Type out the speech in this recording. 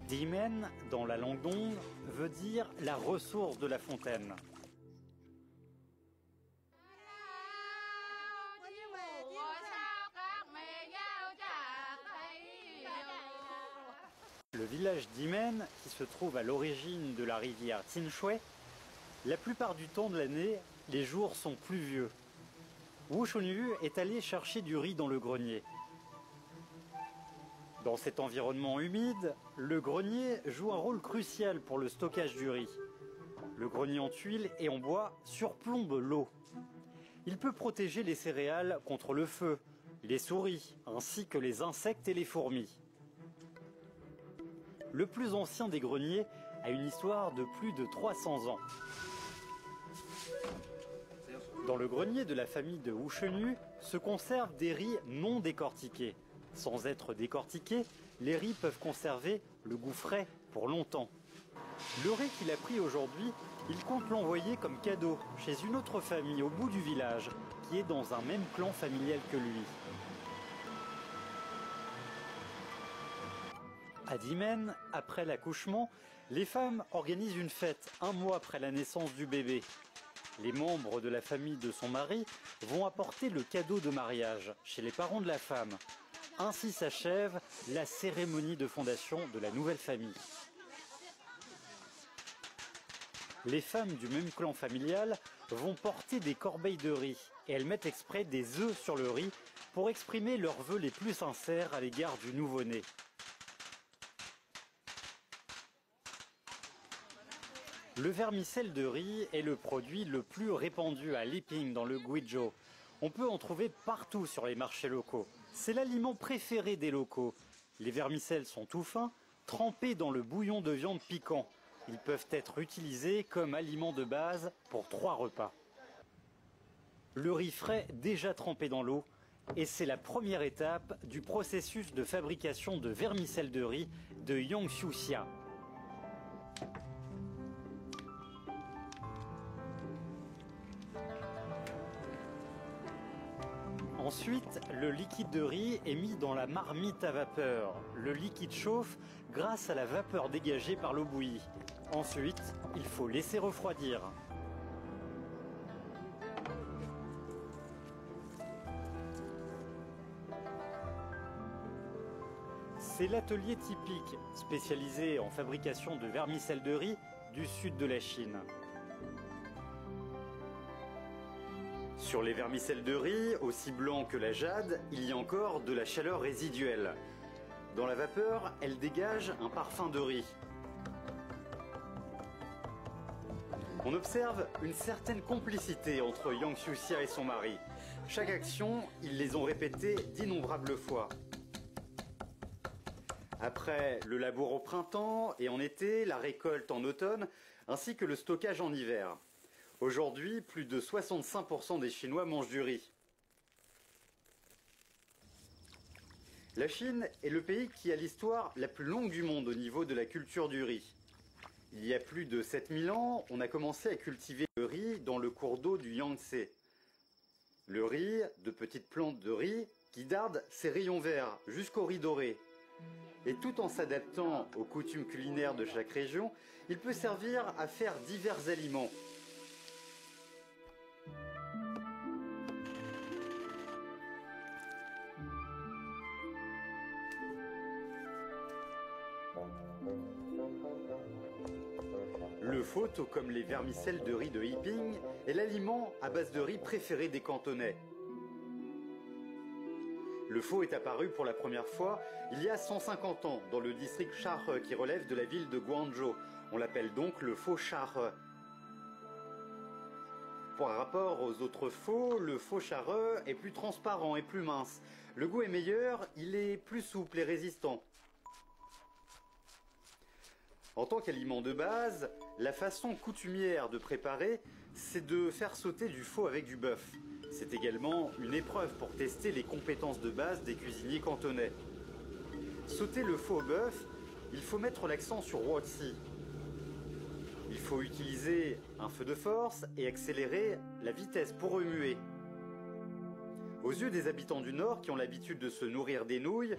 Diemen, dans la langue d'Ong, veut dire la ressource de la fontaine. Le village d'Imen, qui se trouve à l'origine de la rivière Tinshui, la plupart du temps de l'année, les jours sont pluvieux. Wu Shunyu est allé chercher du riz dans le grenier. Dans cet environnement humide, le grenier joue un rôle crucial pour le stockage du riz. Le grenier en tuiles et en bois surplombe l'eau. Il peut protéger les céréales contre le feu, les souris, ainsi que les insectes et les fourmis. Le plus ancien des greniers a une histoire de plus de 300 ans. Dans le grenier de la famille de Wu Shunyu se conservent des riz non décortiqués. Sans être décortiqués, les riz peuvent conserver le goût frais pour longtemps. Le riz qu'il a pris aujourd'hui, il compte l'envoyer comme cadeau chez une autre famille au bout du village, qui est dans un même clan familial que lui. À Diemen, après l'accouchement, les femmes organisent une fête un mois après la naissance du bébé. Les membres de la famille de son mari vont apporter le cadeau de mariage chez les parents de la femme. Ainsi s'achève la cérémonie de fondation de la nouvelle famille. Les femmes du même clan familial vont porter des corbeilles de riz et elles mettent exprès des œufs sur le riz pour exprimer leurs vœux les plus sincères à l'égard du nouveau-né. Le vermicelle de riz est le produit le plus répandu à Liping dans le Guizhou. On peut en trouver partout sur les marchés locaux. C'est l'aliment préféré des locaux. Les vermicelles sont tout fins, trempés dans le bouillon de viande piquant. Ils peuvent être utilisés comme aliment de base pour 3 repas. Le riz frais déjà trempé dans l'eau, et c'est la première étape du processus de fabrication de vermicelle de riz de Yongxiuxia. Ensuite, le liquide de riz est mis dans la marmite à vapeur. Le liquide chauffe grâce à la vapeur dégagée par l'eau bouillie. Ensuite, il faut laisser refroidir. C'est l'atelier typique, spécialisé en fabrication de vermicelle de riz du sud de la Chine. Sur les vermicelles de riz, aussi blancs que la jade, il y a encore de la chaleur résiduelle. Dans la vapeur, elle dégage un parfum de riz. On observe une certaine complicité entre Yongxiuxia et son mari. Chaque action, ils les ont répétées d'innombrables fois. Après le labour au printemps et en été, la récolte en automne, ainsi que le stockage en hiver. Aujourd'hui, plus de 65% des Chinois mangent du riz. La Chine est le pays qui a l'histoire la plus longue du monde au niveau de la culture du riz. Il y a plus de 7000 ans, on a commencé à cultiver le riz dans le cours d'eau du Yangtze. Le riz, de petites plantes de riz, qui dardent ses rayons verts jusqu'au riz doré. Et tout en s'adaptant aux coutumes culinaires de chaque région, il peut servir à faire divers aliments. Le pho, tout comme les vermicelles de riz de Yiping, est l'aliment à base de riz préféré des Cantonais. Le pho est apparu pour la première fois il y a 150 ans dans le district Shahe qui relève de la ville de Guangzhou. On l'appelle donc le pho Shahe. Par rapport aux autres pho, le pho Shahe est plus transparent et plus mince. Le goût est meilleur, il est plus souple et résistant. En tant qu'aliment de base, la façon coutumière de préparer, c'est de faire sauter du pho avec du bœuf. C'est également une épreuve pour tester les compétences de base des cuisiniers cantonais. Sauter le pho au bœuf, il faut mettre l'accent sur Huozi. Il faut utiliser un feu de force et accélérer la vitesse pour remuer. Au Aux yeux des habitants du Nord qui ont l'habitude de se nourrir des nouilles,